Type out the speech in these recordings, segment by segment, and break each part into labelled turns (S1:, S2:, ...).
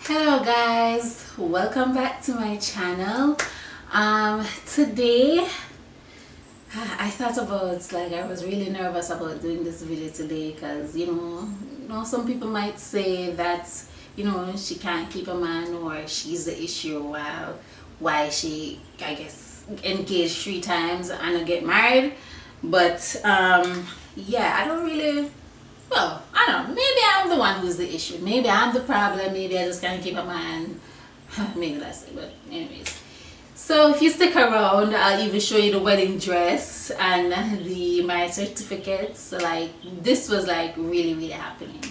S1: Hello guys, welcome back to my channel. Today I thought about, like, I was really nervous about doing this video today because some people might say that she can't keep a man or she's the issue while why she, I guess, engaged 3 times and I get married. But yeah, I don't really, well, I don't know. Maybe I'm the one who's the issue. Maybe I'm the problem. Maybe I just can't keep a man. Maybe that's it. But anyways. So if you stick around, I'll even show you the wedding dress and the marriage certificates. So like this was like really happening.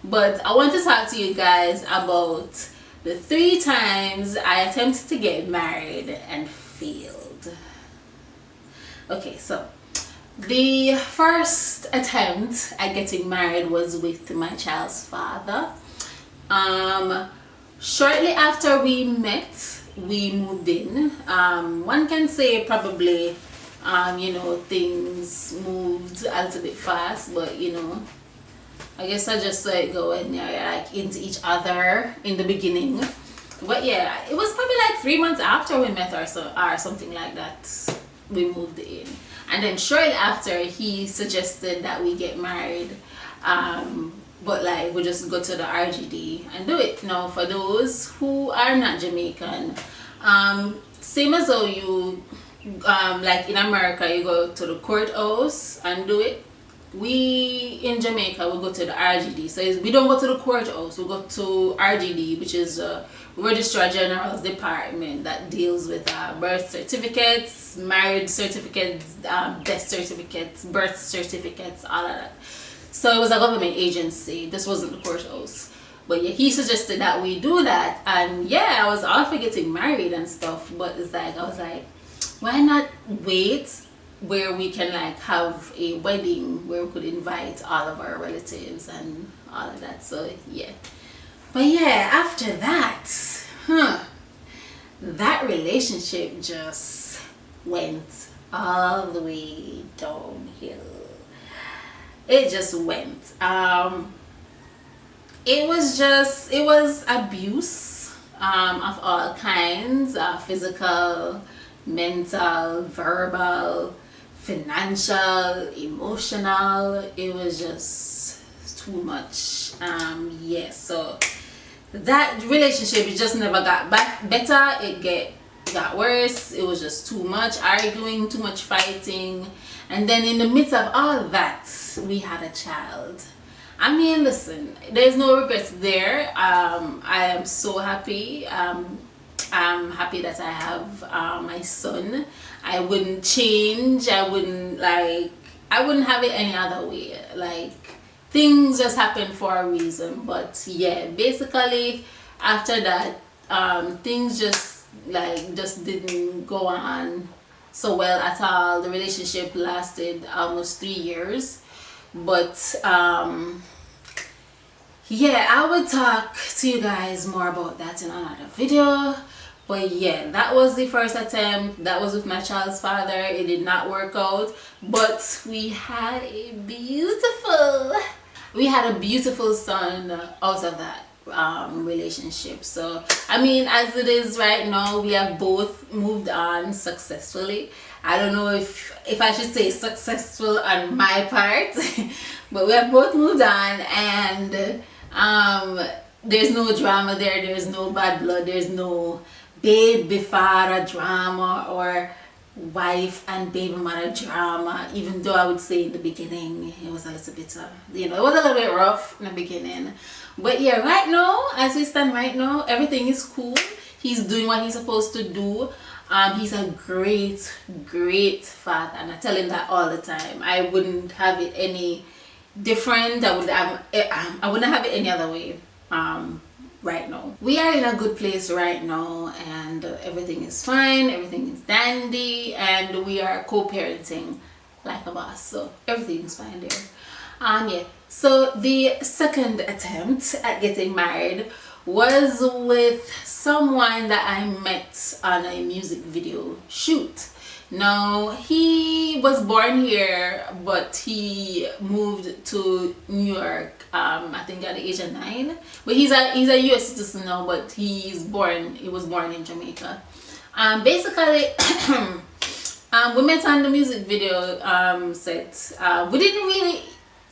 S1: But I want to talk to you guys about the 3 times I attempted to get married and failed. Okay, so the first attempt at getting married was with my child's father. Shortly after we met, we moved in. One can say probably, things moved a little bit fast, but I guess I just saw it go when you're like into each other in the beginning. But yeah, it was probably like 3 months after we met or something like that, we moved in. And then shortly after, he suggested that we get married, but like we just go to the RGD and do it. Now for those who are not Jamaican, same as though you like in America you go to the courthouse and do it. We in Jamaica we go to the RGD. So we don't go to the courthouse, we go to RGD, which is Registrar General's department that deals with birth certificates, marriage certificates, death certificates, birth certificates, all of that. So it was a government agency. This wasn't the courthouse. But yeah, he suggested that we do that, and yeah, I was all for getting married and stuff, but it's like I was like, why not wait where we can like have a wedding where we could invite all of our relatives and all of that. So yeah, but yeah, after that, that relationship just went all the way downhill. It just went. It was abuse of all kinds, physical, mental, verbal, financial, emotional. It was just too much. Yeah, so that relationship, it just never got better. It got worse. It was just too much arguing, too much fighting, and then in the midst of all that, we had a child. I mean, listen, there's no regrets there. I am so happy. I'm happy that I have my son. I wouldn't change. I wouldn't have it any other way. Like, things just happen for a reason. But yeah, basically after that, things just didn't go on so well at all. The relationship lasted almost 3 years. But yeah, I will talk to you guys more about that in another video. But yeah, that was the first attempt. That was with my child's father. It did not work out, but we had a beautiful son out of that relationship. So I mean, as it is right now, we have both moved on successfully. I don't know if I should say successful on my part, but we have both moved on, and there's no drama there. There's no bad blood. There's no baby father drama or wife and baby mother drama. Even though I would say in the beginning it was a little bit it was a little bit rough in the beginning. But yeah, right now, as we stand right now, everything is cool. He's doing what he's supposed to do. He's a great father, and I tell him that all the time. I wouldn't have it any different. I wouldn't have it any other way. Right now we are in a good place right now, and everything is fine, everything is dandy, and we are co-parenting like a boss, so everything is fine there. Yeah, so the second attempt at getting married was with someone that I met on a music video shoot. No, he was born here, but he moved to New York. I think at the age of 9. But he's a U.S. citizen now. But he was born in Jamaica. Basically, we met on the music video set. We didn't really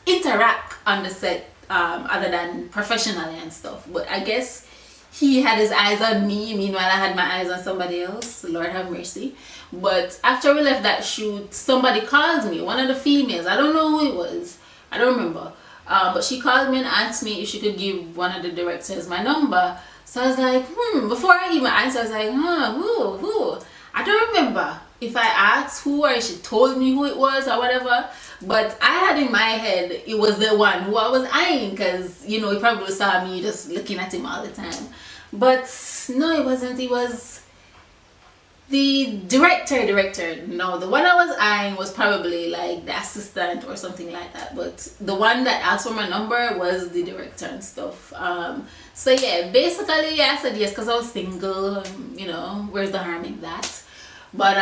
S1: interact on the set, other than professionally and stuff. But I guess he had his eyes on me, meanwhile I had my eyes on somebody else. Lord have mercy. But after we left that shoot, somebody called me, one of the females. I don't know who it was, I don't remember, but she called me and asked me if she could give one of the directors my number. So I was like, before I even answered, I was like, who? I don't remember if I asked who or she told me who it was or whatever. But I had in my head it was the one who I was eyeing, because he probably saw me just looking at him all the time. But no, it wasn't. It was the director. No, the one I was eyeing was probably like the assistant or something like that. But the one that asked for my number was the director and stuff. So yeah, basically I said yes because I was single. Where's the harm in that? But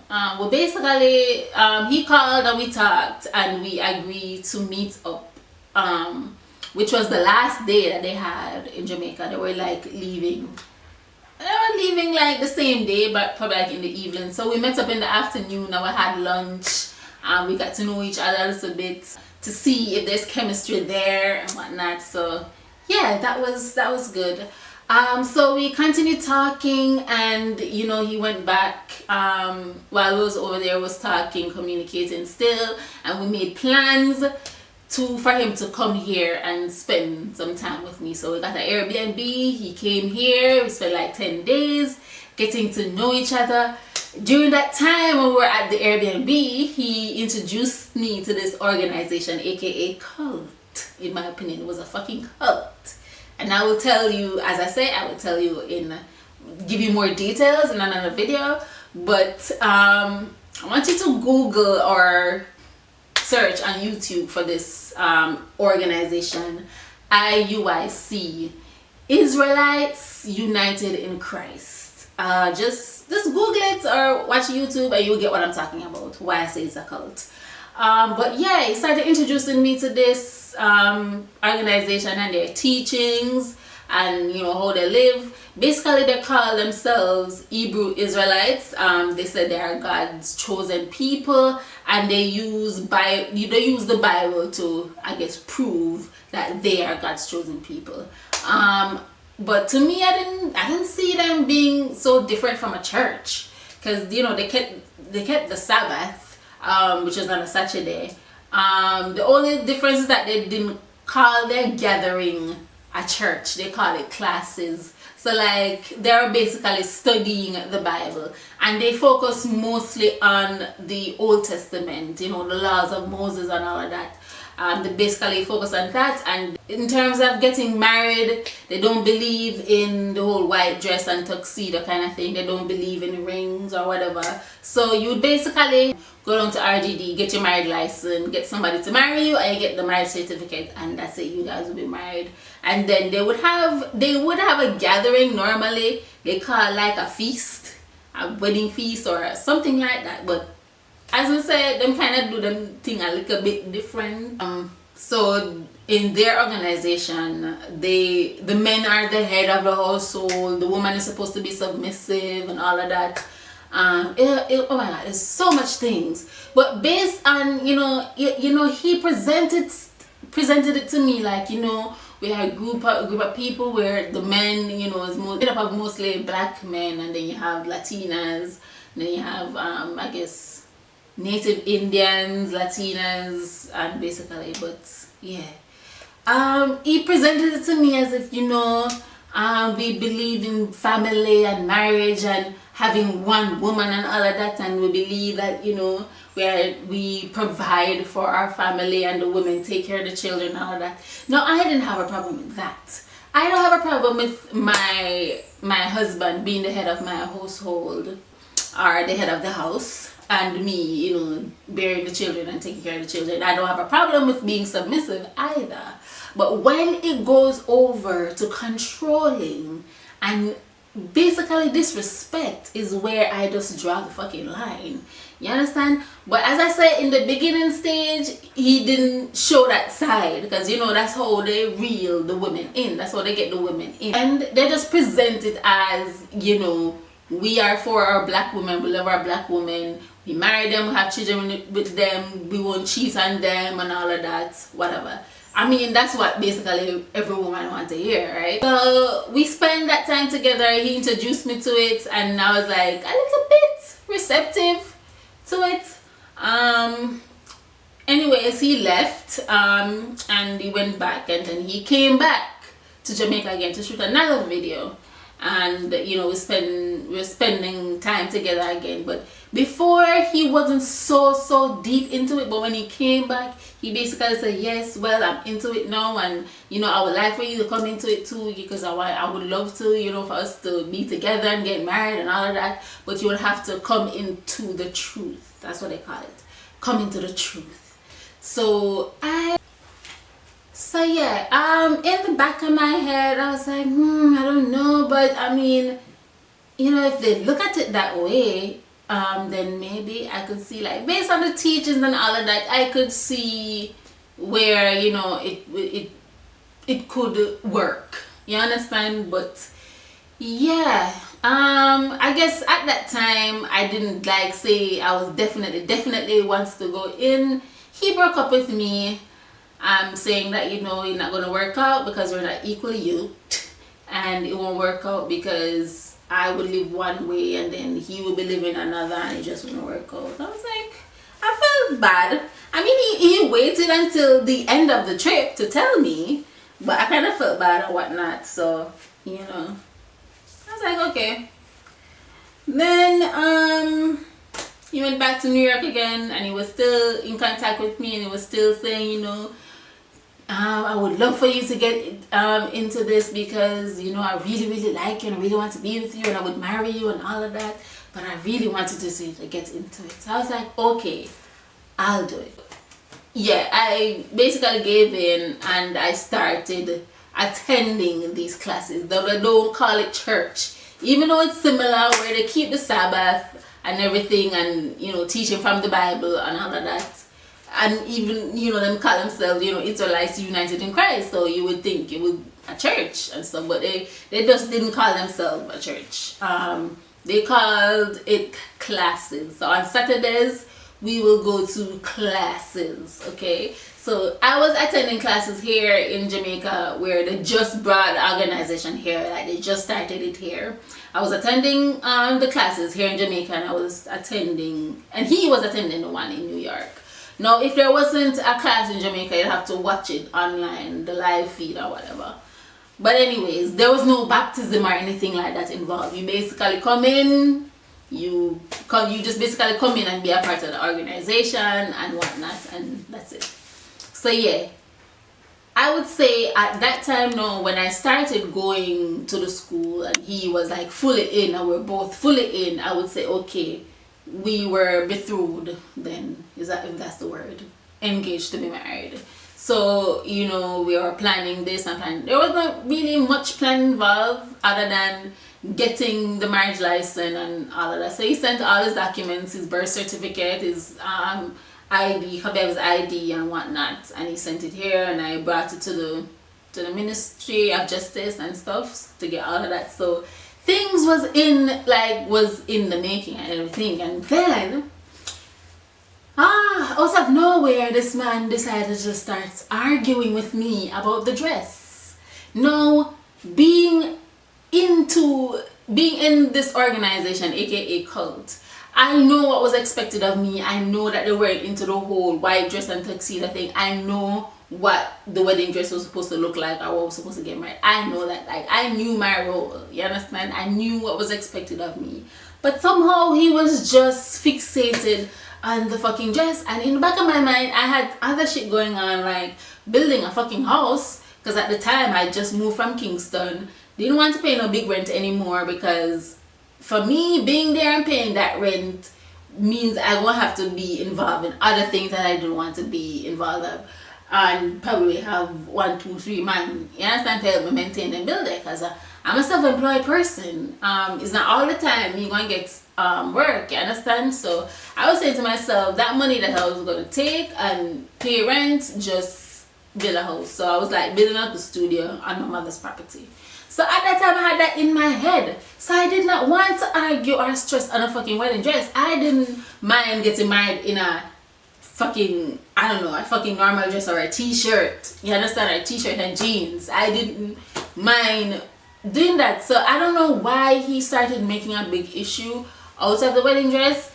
S1: well, basically he called and we talked and we agreed to meet up, which was the last day that they had in Jamaica. They were like leaving. They were leaving like the same day, but probably like in the evening. So we met up in the afternoon and we had lunch. We got to know each other a little bit to see if there's chemistry there and whatnot. So yeah, that was good. So we continued talking, and he went back while we was over there, was talking, communicating still, and we made plans for him to come here and spend some time with me. So we got an Airbnb. He came here. We spent like 10 days getting to know each other. During that time when we were at the Airbnb, he introduced me to this organization, aka cult. In my opinion, it was a fucking cult. And I will tell you, as I say, I will tell you give you more details in another video. But I want you to Google or search on YouTube for this organization, IUIC, Israelites United in Christ. Just Google it or watch YouTube and you'll get what I'm talking about, why I say it's a cult. But yeah, he started introducing me to this organization and their teachings and how they live. Basically they call themselves Hebrew Israelites. They said they are God's chosen people, and they use the Bible to, I guess, prove that they are God's chosen people. But to me, I didn't see them being so different from a church, because they kept the Sabbath, which was on a Saturday. The only difference is that they didn't call their gathering a church, they call it classes. So like they're basically studying the Bible, and they focus mostly on the Old Testament, the laws of Moses and all of that. They basically focus on that. And in terms of getting married, they don't believe in the whole white dress and tuxedo kind of thing. They don't believe in rings or whatever. So you basically go down to RGD, get your married license, get somebody to marry you, and you get the marriage certificate, and that's it. You guys will be married. And then they would have a gathering. Normally they call like a feast, a wedding feast or something like that. But as we said, them kind of do them thing a little bit different. So in their organization, the men are the head of the household. The woman is supposed to be submissive and all of that. Oh my God, there's so much things. But based on he presented it to me like we had a group of people where the men is made up of mostly black men, and then you have Latinas, and then you have I guess Native Indians, Latinas, and basically, but yeah. He presented it to me as if we believe in family and marriage and having one woman and all of that, and we believe that we provide for our family and the women take care of the children and all of that. No, I didn't have a problem with that. I don't have a problem with my husband being the head of my household or the head of the house, and me bearing the children and taking care of the children. I don't have a problem with being submissive either. But when it goes over to controlling and basically disrespect is where I just draw the fucking line. You understand? But as I said in the beginning stage, he didn't show that side, because you know that's how they reel the women in. That's how they get the women in, and they just present it as, you know, we are for our black women, we love our black women, we marry them, we have children with them, we won't cheat on them and all of that, whatever. I mean, that's what basically every woman wants to hear, right? So we spent that time together. He introduced me to it, and I was like a little bit receptive to it. Anyways, he left, and he went back, and then he came back to Jamaica again to shoot another video. And you know, we're spending time together again. But before, he wasn't so deep into it, but when he came back, he basically said, yes, well, I'm into it now, and you know, I would like for you to come into it too, because I would love to, you know, for us to be together and get married and all of that, but you will have to come into the truth. That's what they call it, come into the truth. So yeah, in the back of my head, I was like, I don't know, but I mean, you know, if they look at it that way, then maybe I could see, like, based on the teachings and all of that, I could see where, you know, it could work. You understand? But yeah, I guess at that time I didn't like say I was definitely wants to go in. He broke up with me, saying that, you know, it's not going to work out because we're not equally yoked, and it won't work out because I would live one way and then he would be living another, and it just wouldn't work out. I was like, I felt bad. I mean, he waited until the end of the trip to tell me, but I kind of felt bad and whatnot, so, you know, I was like, okay. Then he went back to New York again, and he was still in contact with me, and he was still saying, you know, I would love for you to get into this, because, you know, I really like you and I really want to be with you and I would marry you and all of that, but I really wanted to get into it. So I was like, okay, I'll do it. Yeah, I basically gave in and I started attending these classes. They don't call it church, even though it's similar, where they keep the Sabbath and everything, and, you know, teaching from the Bible and all of that. And even, you know, them call themselves, you know, Israelites United in Christ, so you would think it was a church and stuff, but they just didn't call themselves a church. They called it classes. So on Saturdays we will go to classes, okay? So I was attending classes here in Jamaica, where they just brought the organization here, like they just started it here. I was attending the classes here in Jamaica, and I was attending, and he was attending the one in New York. Now, if there wasn't a class in Jamaica, you'd have to watch it online, the live feed or whatever. But anyways, there was no baptism or anything like that involved. You basically come in, you just basically come in and be a part of the organization and whatnot, and that's it. So yeah, I would say at that time, no, when I started going to the school and he was like fully in, and we're both fully in, I would say, okay, we were betrothed then, if that's the word, engaged to be married. So, you know, we were planning this and planning. There was not really much plan involved other than getting the marriage license and all of that. So he sent all his documents, his birth certificate, his ID, Habib's ID and whatnot, and he sent it here, and I brought it to the Ministry of Justice and stuff to get all of that. So things was in the making and everything. And then out of nowhere, this man decided to just start arguing with me about the dress. Now, being in this organization, aka cult, I know what was expected of me. I know that they weren't into the whole white dress and tuxedo thing. I know what the wedding dress was supposed to look like, or what was supposed to get married. I know that, like, I knew my role, you understand? I knew what was expected of me. But somehow he was just fixated on the fucking dress, and in the back of my mind I had other shit going on, like building a fucking house, because at the time I just moved from Kingston, didn't want to pay no big rent anymore, because for me, being there and paying that rent means I'm gonna have to be involved in other things that I don't want to be involved in, and probably have 1, 2, 3 man, you understand, to help me maintain and build it, because I'm a self-employed person. It's not all the time you're going to get work, you understand? So I was saying to myself, that money that I was going to take and pay rent, just build a house. So I was like building up the studio on my mother's property. So at that time I had that in my head. So I did not want to argue or stress on a fucking wedding dress. I didn't mind getting married in a fucking, I don't know, a fucking normal dress or a t-shirt. You understand? Or a t-shirt and jeans. I didn't mind doing that. So I don't know why he started making a big issue out of the wedding dress.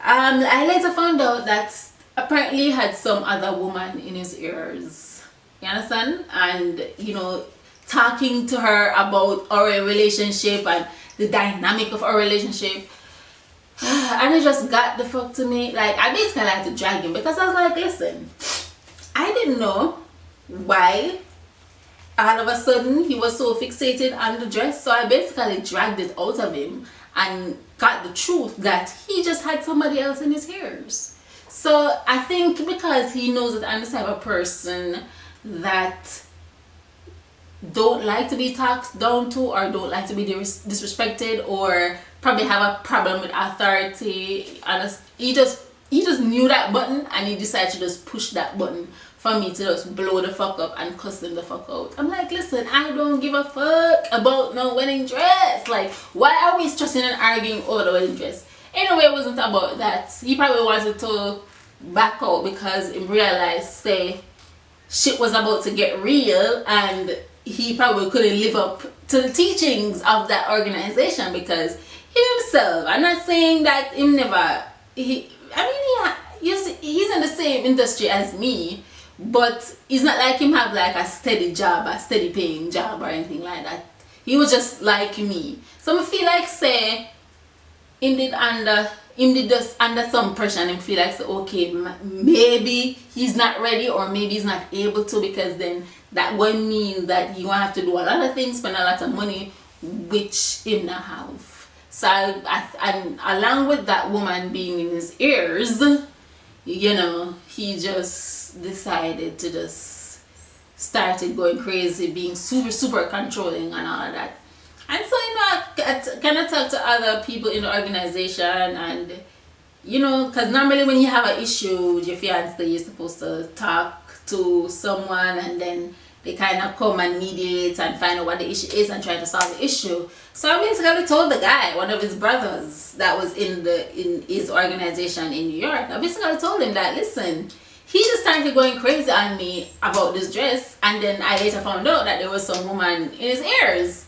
S1: I later found out that apparently he had some other woman in his ears. You understand? And you know, talking to her about our relationship and the dynamic of our relationship. And it just got the fuck to me. Like, I basically had to drag him because I was like, listen, I didn't know why all of a sudden he was so fixated on the dress. So I basically dragged it out of him and got the truth that he just had somebody else in his ears. So I think because he knows that I'm the type of person that don't like to be talked down to or don't like to be disrespected or probably have a problem with authority, and he just knew that button and he decided to just push that button for me to just blow the fuck up and cuss him the fuck out. I'm like, listen, I don't give a fuck about no wedding dress. Like, why are we stressing and arguing over the wedding dress? Anyway, it wasn't about that. He probably wanted to back out because he realized, say, shit was about to get real and he probably couldn't live up to the teachings of that organization because he himself, I'm not saying that him never, he's in the same industry as me, but it's not like him have like a steady job, a steady paying job or anything like that. He was just like me. So I feel like, say, him did just under some pressure and him feel like, say, okay, maybe he's not ready or maybe he's not able to, because then that would mean that you won't have to do a lot of things, spend a lot of money, which him not have. So and along with that woman being in his ears, you know, he just decided to just started going crazy, being super controlling and all of that. And so, you know, I kind of talk to other people in the organization, and you know, because normally when you have an issue with your fiance, you're supposed to talk to someone and then they kind of come and mediate and find out what the issue is and try to solve the issue. So I basically told the guy, one of his brothers that was in his organization in New York, I basically told him that, listen, he just started going crazy on me about this dress, and then I later found out that there was some woman in his ears.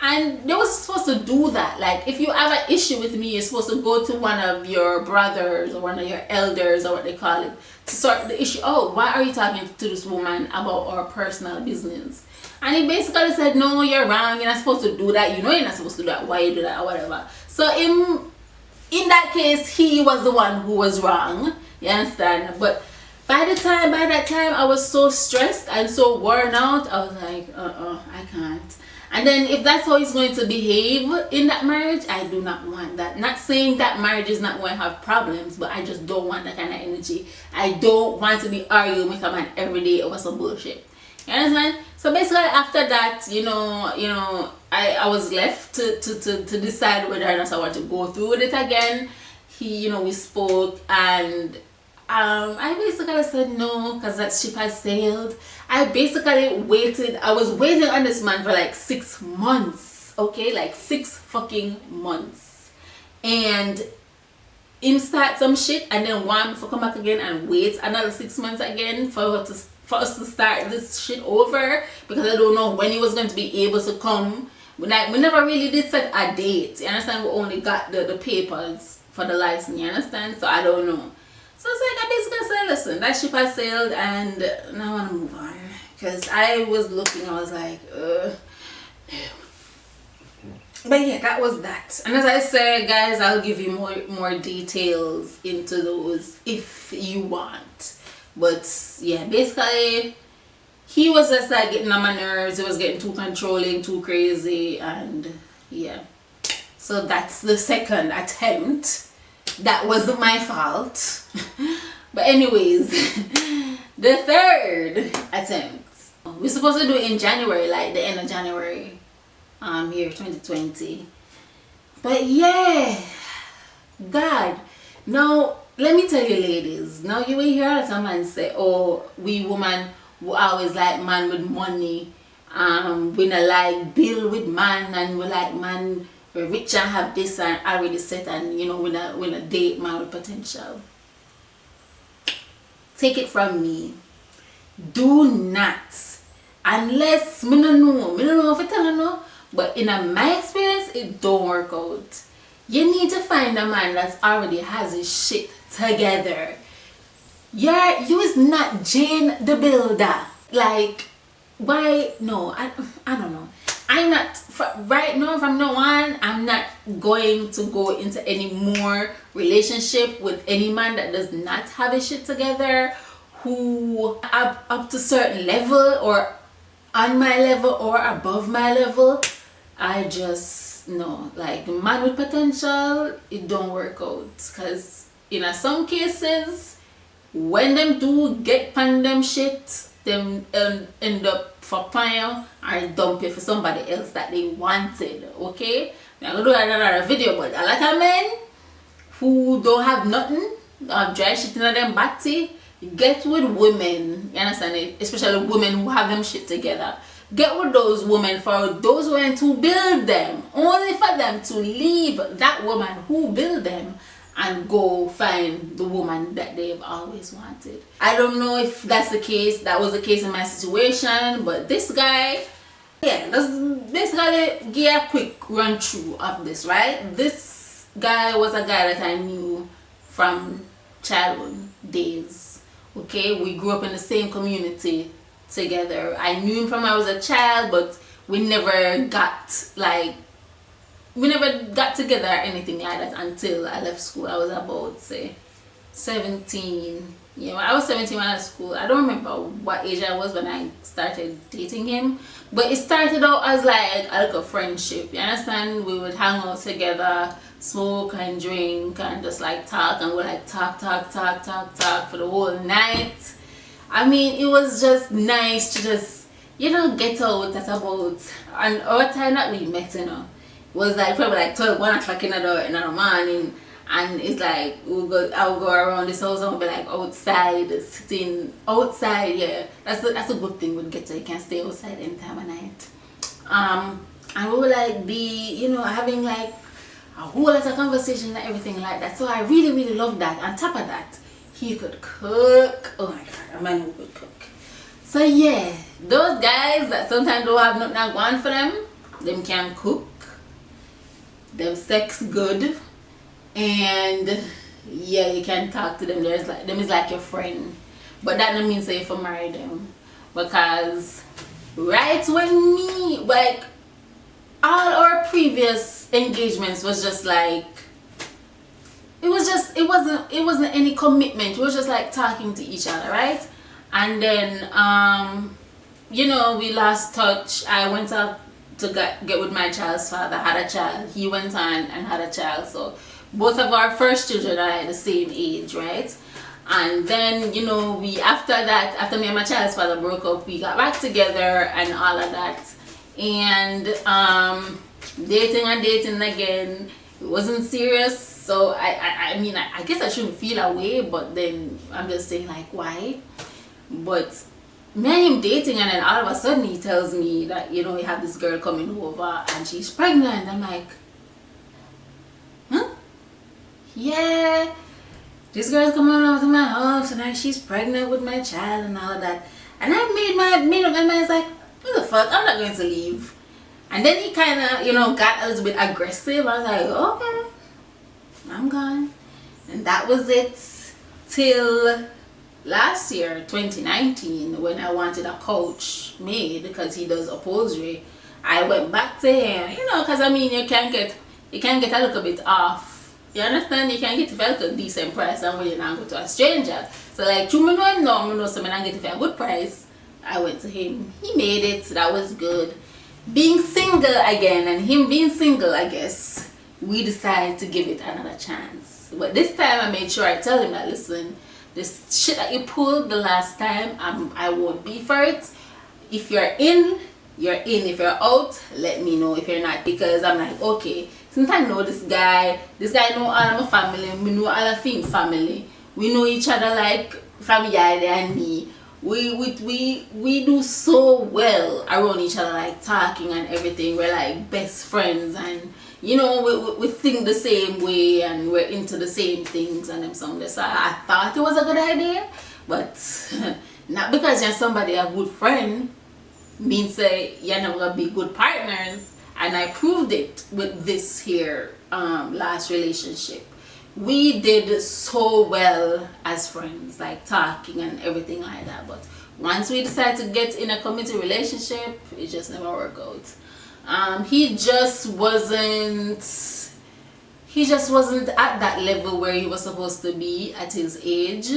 S1: And they were supposed to do that. Like, if you have an issue with me, you're supposed to go to one of your brothers or one of your elders or what they call it to sort the issue out. Why are you talking to this woman about our personal business? And he basically said, no, you're wrong. You're not supposed to do that. You know you're not supposed to do that. Why you do that or whatever. So in that case, he was the one who was wrong. You understand? But by that time, I was so stressed and so worn out. I was like, I can't. And then if that's how he's going to behave in that marriage, I do not want that. Not saying that marriage is not going to have problems, but I just don't want that kind of energy. I don't want to be arguing with a man every day over some bullshit. You understand? So basically after that, you know, I was left to decide whether or not I want to go through with it again. We spoke, and I basically said no because that ship has sailed. I basically waited. I was waiting on this man for like 6 months. Okay, like 6 fucking months. And him start some shit and then want me to come back again and wait another 6 months again for us to start this shit over, because I don't know when he was going to be able to come. Like, we never really did set a date. You understand? We only got the papers for the license. You understand? So I don't know. So it's like, I basically said, listen, that ship has sailed and now I want to move on. Because I was looking, I was like, no. But yeah, that was that. And as I said, guys, I'll give you more details into those if you want. But yeah, basically, he was just like getting on my nerves. He was getting too controlling, too crazy, and yeah. So that's the second attempt. That wasn't my fault. But anyways, the third attempt, we're supposed to do it in January, like the end of January, here year 2020. But yeah, God. Now let me tell you, ladies. Now you will hear all the time and say, "Oh, we women we always like man with money. We not like bill with man, and we like man we rich and have this and already set, and you know we not date man with potential." Take it from me. Do not, unless me no know if I tell you no, but in my experience it don't work out. You need to find a man that already has his shit together. You is not Jane the Builder. Like, why? No, I don't know. I'm not right now. From now on, I'm not going to go into any more relationship with any man that does not have his shit together, who up to certain level or on my level or above my level. I just no, like man with potential, it don't work out, because in some cases when them do get pan them shit, them end up for paying or dump it for somebody else that they wanted. Okay, I'm gonna do another video, but a lot of men who don't have nothing, dry shit in them body, get with women, you understand it? Especially women who have them shit together. Get with those women for those women to build them, only for them to leave that woman who built them and go find the woman that they've always wanted. I don't know if that's the case, that was the case in my situation, but this guy, yeah, let's basically give a quick run through of this, right? This guy was a guy that I knew from childhood days. Okay, we grew up in the same community together. I knew him from I was a child, but we never got together or anything like that until I left school. I was about, say, 17. Yeah, I was 17 when I was school. I don't remember what age I was when I started dating him, but it started out as like a friendship. You understand? We would hang out together, smoke and drink and just like talk, and we'd like talk for the whole night. I mean, it was just nice to just, you know, get out at about, and our time that we met, you know, was like probably like 12, 1 o'clock in the morning, and it's like I would go around this house and we'll be like outside, sitting outside. Yeah, that's a good thing with ghetto. You can stay outside any time of night. And we would like be, you know, having like a whole lot of conversation and everything like that. So I really love that. On top of that, he could cook. Oh my god, a man who could cook. So yeah, those guys that sometimes don't have nothing going for them can cook, them sex good, and yeah, you can talk to them. There's like them is like your friend, but that don't mean say if you marry them, because right when me like all our previous engagements was just like it wasn't any commitment. It was just like talking to each other, right? And then you know, we lost touch. I went out to get with my child's father, had a child. He went on and had a child. So both of our first children are at the same age, right? And then, you know, after me and my child's father broke up, we got back together and all of that. And dating again. It wasn't serious. So I mean, I guess I shouldn't feel away, but then I'm just saying like, why? But me and him dating, and then all of a sudden he tells me that, you know, he have this girl coming over and she's pregnant. I'm like, huh? Yeah, this girl's coming over to my house and now she's pregnant with my child and all of that. And I made up my mind, like, what the fuck, I'm not going to leave. And then he kind of, you know, got a little bit aggressive. I was like, okay, I'm gone. And that was it till last year, 2019, when I wanted a couch made because he does upholstery. I went back to him, you know, because I mean, you can get a little bit off. You understand? You can get it for like a decent price and when you not go to a stranger. So like, you know him now, I know so I get it for a good price. I went to him. He made it. So that was good. Being single again, and him being single, I guess we decided to give it another chance. But this time I made sure I tell him that, listen, this shit that you pulled the last time, I won't be for it. If you're in, you're in. If you're out, let me know if you're not, because I'm like, okay, since I know this guy know all of my family, we know all of him family, we know each other like family and me. We do so well around each other, like talking and everything. We're like best friends, and you know, we think the same way, and we're into the same things and them something. So I thought it was a good idea, but not because you're somebody a good friend means say you're never gonna be good partners. And I proved it with this here last relationship. We did so well as friends, like talking and everything like that, but once we decided to get in a committed relationship, it just never worked out. He just wasn't at that level where he was supposed to be at his age.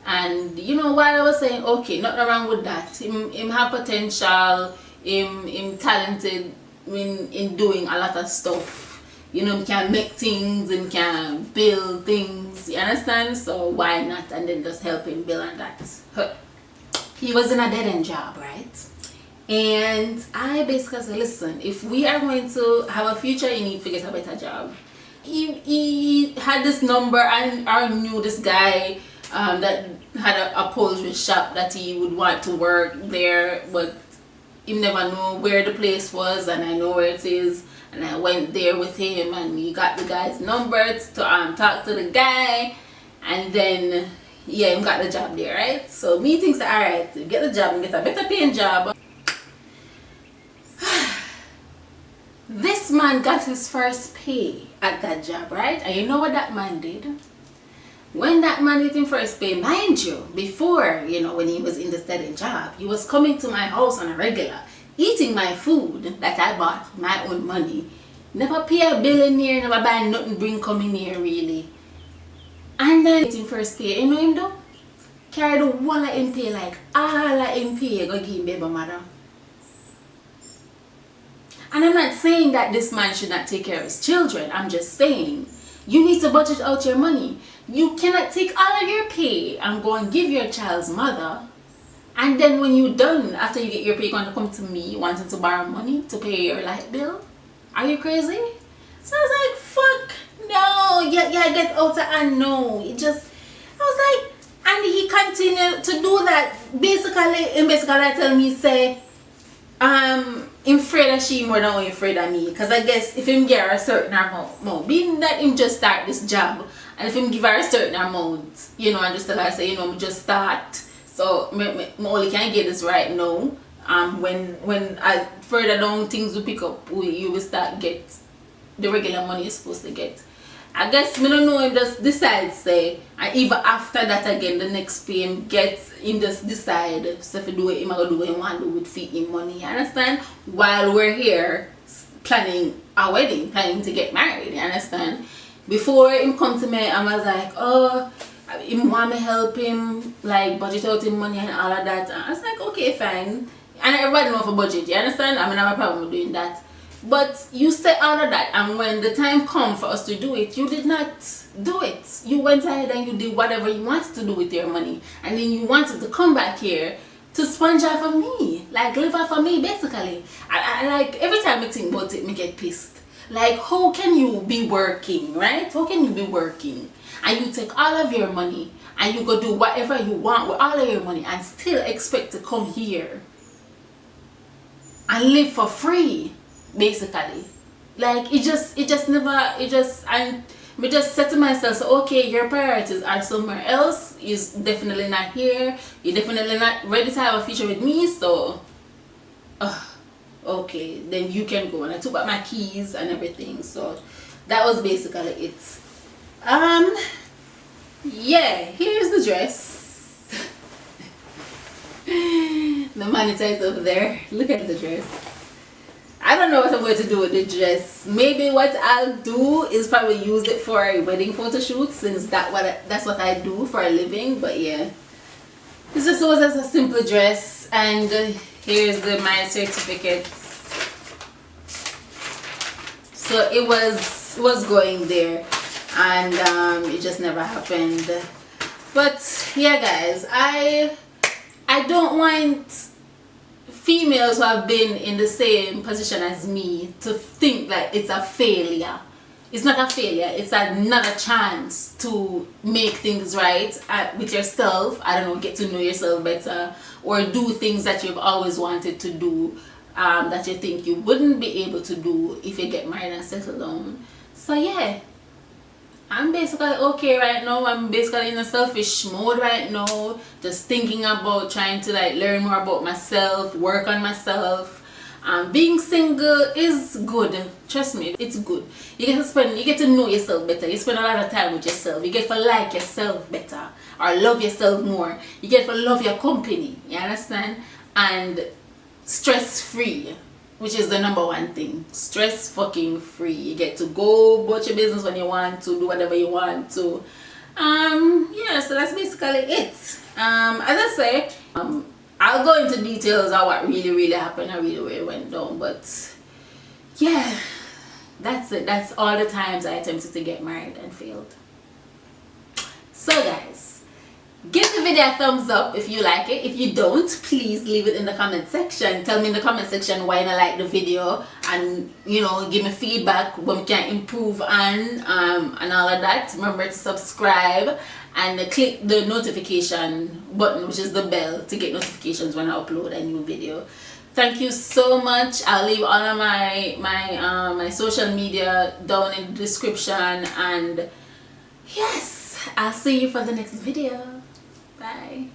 S1: And you know, while I was saying okay, nothing wrong with that, him have potential, him talented in doing a lot of stuff. You know, he can make things and can build things, you understand? So why not? And then just help him build on that. He was in a dead-end job, right? And I basically said, listen, if we are going to have a future, you need to get a better job. He had this number, and I knew this guy that had a upholstery shop that he would want to work there, but he never knew where the place was, and I know where it is. And I went there with him, and we got the guy's number to talk to the guy, and then yeah, he got the job there, right? So me thinks that alright, get the job and get a better paying job. This man got his first pay at that job, right? And you know what that man did? When that man get him first pay, mind you, before, you know, when he was in the steady job, he was coming to my house on a regular, eating my food that I bought my own money. Never pay a bill in here, never buy nothing, bring come in here really. And then getting first pay, you know him though? Carry the whole of him pay, like all of him pay, go give him baby mother. And I'm not saying that this man should not take care of his children. I'm just saying you need to budget out your money. You cannot take all of your pay and go and give your child's mother, and then when you're done, after you get your pay, you're going to come to me wanting to borrow money to pay your light bill? Are you crazy? So I was like, fuck no, yeah, get out of, and no. It just, I was like, and he continued to do that. Basically tell me, say, I'm afraid of she more than I'm afraid of me. Because I guess if him get her a certain amount, being that him just start this job, and if him give her a certain amount, you know, and just tell her, say, you know, me just start. So me only can get this right now. When I further down things will pick up, you will start get the regular money you're supposed to get. I guess me don't know, him just decides, say, and even after that again, the next pay him gets, him just decide, so if he do it, him gonna do what he want to do with feed him money, you understand? While we're here planning our wedding, planning to get married, you understand? Before him come to me, I was like, oh, him want me help him, like budget out him money and all of that. And I was like, okay, fine. And everybody know for budget, you understand? I mean, I have a problem with doing that. But you said all of that, and when the time come for us to do it, you did not do it. You went ahead and you did whatever you wanted to do with your money, and then you wanted to come back here to sponge off of me, like live off of me, basically. I like, every time I think about it, me get pissed. Like, how can you be working, right? How can you be working and you take all of your money and you go do whatever you want with all of your money and still expect to come here and live for free, basically? Like, and me just said to myself, so, okay, your priorities are somewhere else. You're definitely not here. You're definitely not ready to have a future with me, so okay, then you can go. And I took back my keys and everything. So that was basically it. Yeah, here's the dress. The monitor is over there. Look at the dress. I don't know what I'm going to do with the dress. Maybe what I'll do is probably use it for a wedding photo shoot, since that's what I do for a living. But yeah, this just was as a simple dress, and here's my certificate. So it was going there, and it just never happened. But yeah, guys, I don't want females who have been in the same position as me to think that it's a failure. It's not a failure, it's another chance to make things right with yourself. I don't know, get to know yourself better, or do things that you've always wanted to do, that you think you wouldn't be able to do if you get married and settle down. So yeah, I'm basically okay right now. I'm basically in a selfish mode right now, just thinking about trying to like learn more about myself, work on myself. Being single is good, trust me, it's good. You get to know yourself better. You spend a lot of time with yourself. You get to like yourself better, or love yourself more. You get to love your company, you understand? And stress free, which is the number one thing. Stress fucking free. You get to go about your business when you want to, do whatever you want to. Yeah, so that's basically it. As I say, I'll go into details of what really happened and really went down, but yeah, that's it. That's all the times I attempted to get married and failed. So guys, give the video a thumbs up if you like it. If you don't, please leave it in the comment section. Tell me in the comment section why you don't like the video, and you know, give me feedback what we can improve on, and all of that. Remember to subscribe and click the notification button, which is the bell, to get notifications when I upload a new video. Thank you so much. I'll leave all of my social media down in the description, and yes, I'll see you for the next video. Bye.